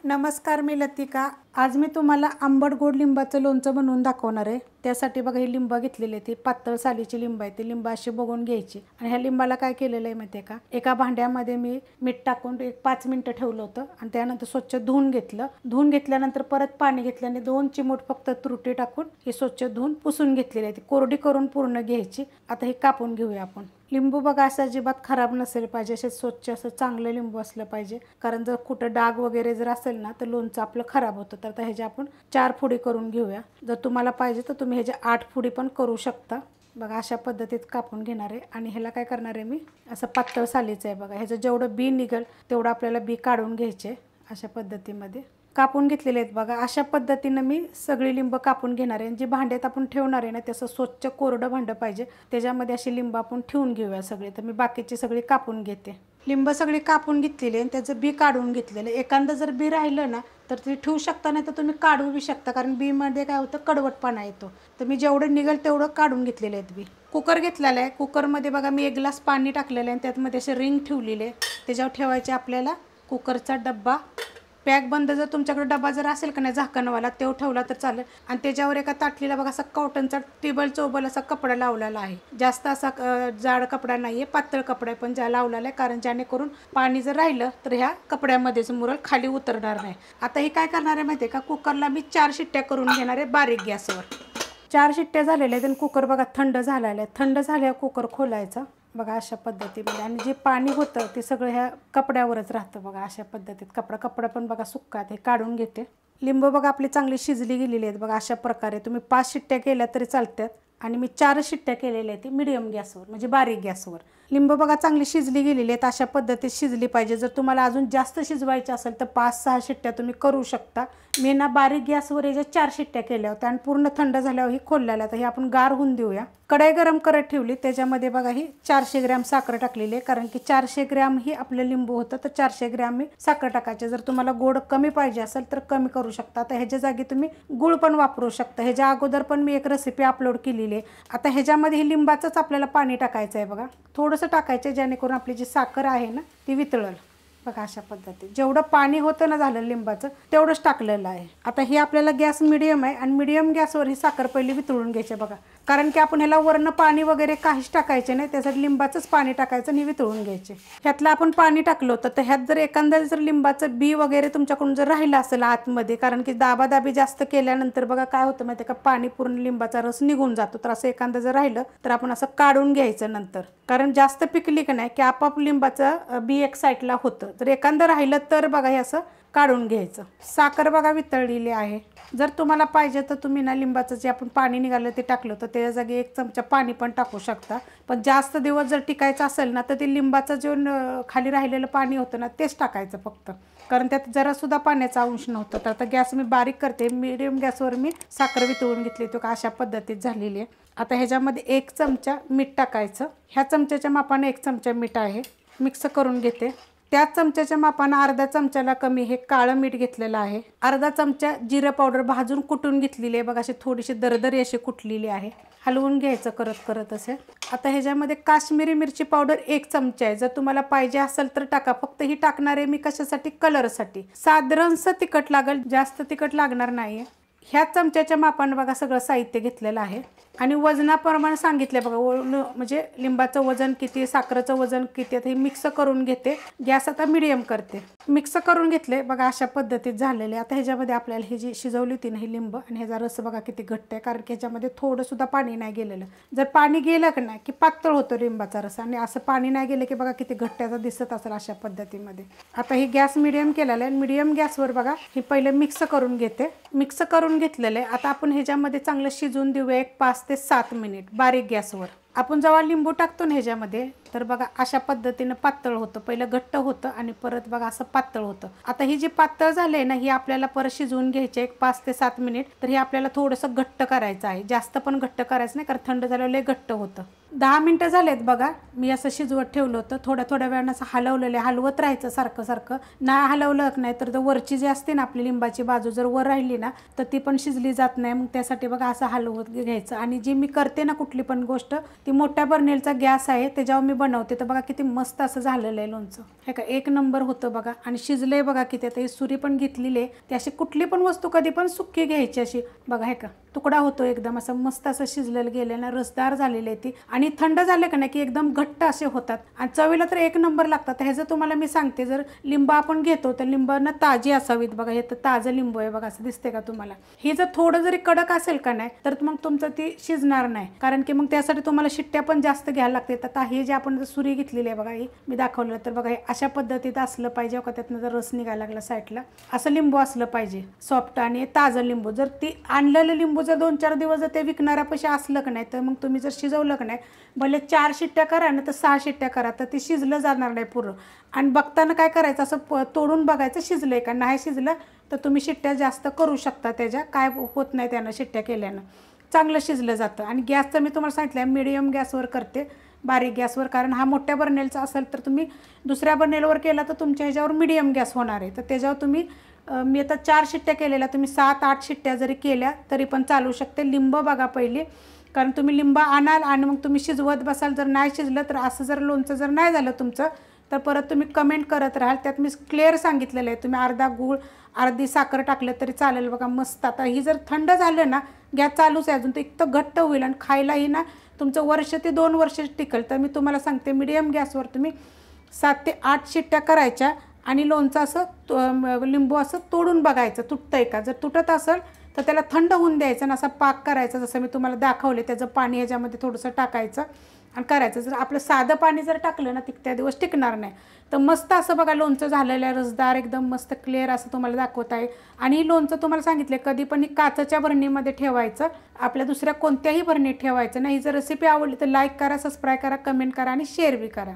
नमस्कार, मी लतिका। आज मी तुम्हाला आंबट गोड लिंबाचं लोणचं बनवून दाखवणार आहे। त्यासाठी बघा ही लिंब घेतलेली आहे, ती पातळ सालीची लिंब आहे। ती लिंब अशी बघून घ्यायची आणि ह्या लिंबाला काय केलेलं आहे माहिती आहे का, एका भांड्यामध्ये मी मीठ टाकून एक 5 मिनिटं ठेवलं होतं आणि त्यानंतर स्वच्छ धुवून घेतलं। धुवून घेतल्यानंतर परत पाणी घेतल्याने 2 चिमूट फक्त तुरटी टाकून हे स्वच्छ धुवून पुसून घेतलेली आहे। ती कोरडी करून पूर्ण घ्यायची। आता हे कापून घेऊया आपण। लिंबू बघा असं अजिबात खराब नसेल पाहिजे, असे स्वच्छ असं चांगलं लिंबू असलं पाहिजे, कारण जर कुठं डाग वगैरे जर असेल ना तर लोणचं आपलं खराब होतं। तर आता ह्याच्या आपण 4 फोडी करून घेऊया। जर तुम्हाला पाहिजे तर तुम्ही ह्याच्या 8 फोडी पण करू शकता। बघा अशा पद्धतीत कापून घेणार आहे आणि ह्याला काय करणार आहे, मी असं पातळ सालीचं आहे बघा। ह्याचं जेवढं बी निघेल तेवढं आपल्याला बी काढून घ्यायचे। अशा पद्धतीमध्ये कापून घेतलेले आहेत बघा। अशा पद्धतीने मी सगळी लिंब कापून घेणार आहे। जी भांड्यात आपण ठेवणार आहे ना त्याचं स्वच्छ कोरडं भांडं पाहिजे, त्याच्यामध्ये अशी लिंब आपण ठेवून घेऊया सगळे। तर मी बाकीची सगळी कापून घेते। लिंब सगळी कापून घेतलेली आहे आणि त्याचं बी काढून घेतलेलं आहे। एखादं जर बी राहिलं ना तर ते ठेवू शकता, नाही तर तुम्ही काढूही शकता, कारण बी मध्ये काय होतं, कडवटपणा येतो। तर मी जेवढं निघेल तेवढं काढून घेतलेले आहेत बी। कुकर घेतलेला आहे। कुकरमध्ये बघा मी 1 ग्लास पाणी टाकलेलं आहे आणि त्यामध्ये असे रिंग ठेवलेले आहे। त्याच्यावर ठेवायचे आपल्याला कुकरचा डब्बा। पॅक बंद जर तुमच्याकडे डबा जर असेल का नाही झाकणवाला, तो ठेवला तर चालेल। आणि त्याच्यावर एका ताटलीला बघा असा कॉटनचा टेबल चोबल असा कपडा लावलेला आहे। जास्त असा जाड कपडा नाही आहे, पातळ कपडा पण ज्या लावलेला आहे, कारण जेणेकरून पाणी जर राहिलं तर ह्या कपड्यामध्येच मुरल, खाली उतरणार नाही। आता हे काय करणार आहे माहिती आहे का, कुकरला मी 4 शिट्ट्या करून घेणार आहे बारीक गॅसवर। 4 शिट्ट्या झालेल्या आहेत आणि कुकर बघा थंड झालेला आहे। थंड झाल्यावर कुकर खोलायचा बघा अशा पद्धतीमध्ये, आणि जे पाणी होतं ते सगळं ह्या कपड्यावरच राहतं बघा। अशा पद्धतीत कपडा पण बघा सुक्का, ते काढून घेते। लिंब बघा आपली चांगली शिजली गेलेली आहेत बघा। अशा प्रकारे तुम्ही 5 शिट्ट्या केल्या तरी चालतात आणि मी 4 शिट्ट्या केलेल्या आहेत मीडियम गॅसवर, म्हणजे बारीक गॅसवर। लिंब बघा चांगली शिजली गेलेली आहेत, अशा पद्धतीत शिजली पाहिजे। जर तुम्हाला अजून जास्त शिजवायची असेल तर 5-6 शिट्ट्या तुम्ही करू शकता। मी ना बारीक गॅसवर याच्या 4 शिट्ट्या केल्या होत्या आणि पूर्ण थंड झाल्यावर ही खोललेल्या। तर हे आपण गार होऊन देऊया। कढई गरम करत ठेवली, त्याच्यामध्ये बघा ही 400 ग्रॅम साखर टाकलेली आहे, कारण की 400 ग्रॅम ही आपलं लिंबू होतं, तर 400 ग्रॅम मी साखर टाकायचे। जर तुम्हाला गोड कमी पाहिजे असेल तर कमी करू शकता। आता ह्याच्या जागी तुम्ही गुळ पण वापरू शकता। ह्याच्या अगोदर पण मी एक रेसिपी अपलोड केलेली आहे। आता ह्याच्यामध्ये ही लिंबाचंच आपल्याला पाणी टाकायचं आहे बघा, थोडंसं टाकायचं, जेणेकरून आपली जी साखर आहे ना ती वितळेल बघा। अशा पद्धतीत जेवढं पाणी होतं ना झालं लिंबाचं तेवढंच टाकलेलं आहे। आता ही आपल्याला गॅस मिडियम आहे आणि मिडियम गॅसवर ही साखर पहिली वितळून घ्यायची बघा, कारण की आपण ह्याला वरनं पाणी वगैरे काहीच टाकायचे नाही, त्यासाठी लिंबाचंच पाणी टाकायचं आणि वितळून घ्यायचे। ह्यातलं आपण पाणी टाकलं होतं, तर ह्यात जर एखादं जर लिंबाचं बी वगैरे तुमच्याकडून जर राहिलं असेल आतमध्ये, कारण की दाबादाबी जास्त केल्यानंतर बघा काय होतं माहिती आहे का, पाणी पूर्ण लिंबाचा रस निघून जातो। तर असं एखादं जर राहिलं तर आपण असं काढून घ्यायचं नंतर, कारण जास्त पिकली का नाही की आपाप लिंबाचं बी एक साईडला होतं। तर एखादं राहिलं तर बघा हे असं काढून घ्यायचं। साखर बघा वितळलेली आहे। जर तुम्हाला पाहिजे तर तुम्ही ना लिंबाचं जे आपण पाणी निघालं ते टाकलं तर त्या जागी 1 चमचा पाणी पण टाकू शकता। पण जास्त दिवस जर टिकायचं असेल ना तर ते लिंबाचं जे खाली राहिलेलं पाणी होतं ना तेच टाकायचं फक्त, कारण त्यात जरासुद्धा पाण्याचा अंश नव्हता। तर आता गॅस मी बारीक करते, मीडियम गॅसवर मी साखर वितळून घेतली, तो का अशा पद्धतीत झालेली आहे। आता ह्याच्यामध्ये 1 चमचा मीठ टाकायचं। ह्या चमच्याच्या मापाने 1 चमचा मीठ आहे, मिक्स करून घेते। त्याच चमच्याच्या मापानं अर्धा चमच्याला कमी हे काळं मीठ घेतलेलं आहे। अर्धा चमचा जिरं पावडर भाजून कुटून घेतलेली आहे बघा, अशी थोडीशी दरदरी अशी कुटलेली आहे। हलवून घ्यायचं करत करत असे। आता ह्याच्यामध्ये काश्मीरी मिरची पावडर 1 चमचा आहे, जर तुम्हाला पाहिजे असेल तर टाका। फक्त ही टाकणार आहे मी कशासाठी, कलरसाठी। साधारणसं तिखट लागेल, जास्त तिखट लागणार नाही आहे। ह्या चमच्याच्या मापानं बघा सगळं साहित्य घेतलेलं आहे आणि वजनाप्रमाणे सांगितले बघा, म्हणजे लिंबाचं वजन किती, साखरेचं वजन किती, हे मिक्स करून घेते। गॅस आता मिडियम करते। मिक्स करून घेतले बघा, अशा पद्धतीत झालेले। आता ह्याच्यामध्ये आपल्याला ही जी शिजवली होती ना ही लिंब, आणि ह्याचा रस बघा किती घट्ट आहे, कारण की ह्याच्यामध्ये थोडंसुद्धा पाणी नाही गेलेलं। जर पाणी गेलं का नाही की पातळ होतं लिंबाचा रस, आणि असं पाणी नाही गेलं की बघा किती घट्ट्याचा दिसत असेल अशा पद्धतीमध्ये। आता ही गॅस मिडियम केलेला आहे, मिडियम गॅसवर बघा ही पहिले मिक्स करून घेते। मिक्स करून घेतलेलं आहे। आता आपण ह्याच्यामध्ये चांगलं शिजून देऊया एक 5 ते 7 मिनिट बारीक गॅसवर। आपण जेव्हा लिंबू टाकतो ना ह्याच्यामध्ये तर बघा अशा पद्धतीनं पातळ होतं, पहिलं घट्ट होतं आणि परत बघा असं पातळ होतं। आता ही जी पातळ झाले ना ही आपल्याला परत शिजवून घ्यायची एक 5 ते 7 मिनिट। तर हे आपल्याला थोडंसं घट्ट करायचं आहे, जास्त पण घट्ट करायचं नाही, कारण थंड झाल्यावर लय घट्ट होतं। 10 मिनटं झालेत बघा. मी असं शिजवत ठेवलं होतं. थोड्या थोड्या वेळानं असं हलवलेलं आहे, हलवत राहायचं सारखं सारखं. नाही हलवलं नाही तर वरची जी असते ना आपली लिंबाची बाजू जर वर राहिली ना तर ती पण शिजली जात नाही. मग त्यासाठी बघा असं हलवत घ्यायचं. आणि जी मी करते ना कुठली पण गोष्ट ती मोठ्या बर्नेलचा गॅस आहे त्याच्यावर मी बनवते. तर बघा किती मस्त असं झालेलं आहे लोणचं. हे का एक नंबर होतं बघा. आणि शिजलंय बघा किती. आता ही सुरी पण घेतलेली आहे. ती अशी कुठली पण वस्तू कधी पण सुक्की घ्यायची अशी बघा. हे का तुकडा होतो एकदम असं मस्त असं शिजलेलं गेलं ना, रसदार झालेली आहे ती. आणि थंड झाले का नाही की एकदम घट्ट असे होतात आणि चवीला तर एक नंबर लागतात. ह्याचं तुम्हाला मी सांगते, जर लिंब आपण घेतो तर लिंबांना ताजी असावीत बघा. हे तर ताजं लिंबू आहे बघा, असं दिसते का तुम्हाला. ही जर थोडं जरी कडक असेल का नाही तर मग तुमचं ती शिजणार नाही, कारण की मग त्यासाठी तुम्हाला शिट्ट्या पण जास्त घ्यायला लागते. आता हे जे आपण सुरी घेतलेली आहे बघा, ही मी दाखवलं तर बघा हे अशा पद्धतीत असलं पाहिजे का. त्यातनं जर रस निघायला लागला साईडला असं लिंबू असलं पाहिजे सॉफ्ट आणि ताजं लिंबू. जर ती आणलेलं लिंबू जर 2-4 दिवस जर ते विकणाऱ्यापाशी असलं का नाही तर मग तुम्ही जर शिजवलं का नाही, भले 4 शिट्ट्या करा ना तर 6 शिट्ट्या करा तर ते शिजलं जाणार नाही पूर्ण. आणि बघताना काय करायचं, असं तोडून बघायचं शिजलंय का. नाही शिजलं तर तुम्ही शिट्ट्या जास्त करू शकता, त्याच्या काय होत नाही त्यानं शिट्ट्या केल्यानं चांगलं शिजलं जातं. आणि गॅसचं मी तुम्हाला सांगितलं आहे मीडियम गॅसवर करते, बारीक गॅसवर. कारण हा मोठ्या बर्नेलचा असेल तर तुम्ही दुसऱ्या बर्नेलवर केला तर तुमच्या ह्याच्यावर मीडियम गॅस होणार आहे. तर त्याच्यावर तुम्ही मी आता 4 शिट्ट्या केलेल्या, तुम्ही 7-8 शिट्ट्या जरी केल्या तरी पण चालू शकते. लिंब बघा पहिली, कारण तुम्ही लिंबा आणाल आणि मग तुम्ही शिजवत बसाल. जर नाही शिजलं तर असं जर लोणचं जर नाही झालं तुमचं तर परत तुम्ही कमेंट करत राहाल. त्यात मी क्लिअर सांगितलेलं आहे, तुम्ही अर्धा गूळ अर्धी साखर टाकलं तरी चालेल बघा मस्त. आता ही जर थंड झालं ना, गॅस चालूच आहे अजून, तर इतकं घट्ट होईल आणि खायलाही ना तुमचं 1 ते 2 वर्ष टिकल. तर मी तुम्हाला सांगते मीडियम गॅसवर तुम्ही 7 ते 8 शिट्ट्या करायच्या. आणि लोणचं असं लिंबू असं तोडून बघायचं तुटतंय का. जर तुटत असेल तर त्याला थंड होऊन द्यायचं आणि असा पाक करायचा जसं मी तुम्हाला दाखवले. त्याचं पाणी ह्याच्यामध्ये थोडंसं टाकायचं आणि करायचं. जर आपलं साधं पाणी जर टाकलं ना त्या दिवस टिकणार नाही. तर मस्त असं बघा लोणचं झालेलं आहे, रसदार एकदम मस्त क्लिअर असं तुम्हाला दाखवत आहे. आणि ही लोणचं तुम्हाला सांगितले कधी पण ही काचेच्या भरणीमध्ये ठेवायचं, आपल्या दुसऱ्या कोणत्याही भरणीत ठेवायचं नाही. जर रेसिपी आवडली तर लाईक करा, सबस्क्राईब करा, कमेंट करा आणि शेअर बी करा.